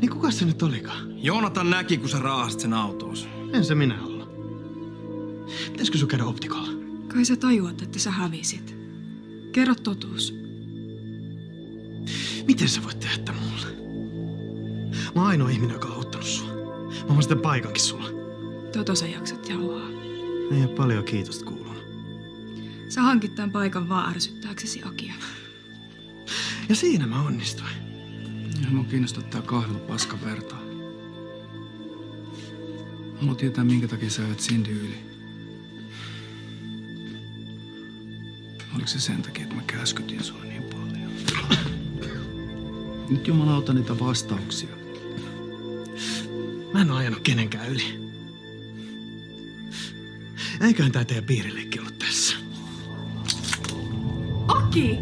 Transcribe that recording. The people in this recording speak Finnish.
Niin kuka se nyt olikaan? Joonatan näki, kun sä raahasit sen autoos. En se minä olla. Pitäisikö sun käydä optikolla? Kai sä tajuat, että sä hävisit. Kerro totuus. Miten sä voit tehdä tän mulle? Mä oon ainoa ihminen, joka on auttanut sua. Mä oon sitten paikankin sulla. Sä jaksat jauhaa. Ei ole paljon kiitosta kuulunut. Sä hankit tämän paikan vaan ärsyttääksesi Akia. Ja siinä mä onnistuin. Ja mua kiinnostaa tää kahvilu paskan vertaa. Haluan tietää, minkä takia sä ajat Cindy yli. Oliko se sen takia, että mä käskytin sua niin paljon? Nyt jumalauta niitä vastauksia. Mä en oo ajanut kenenkään yli. Eiköhän tää teidän piirileikki ollut tässä. Aki!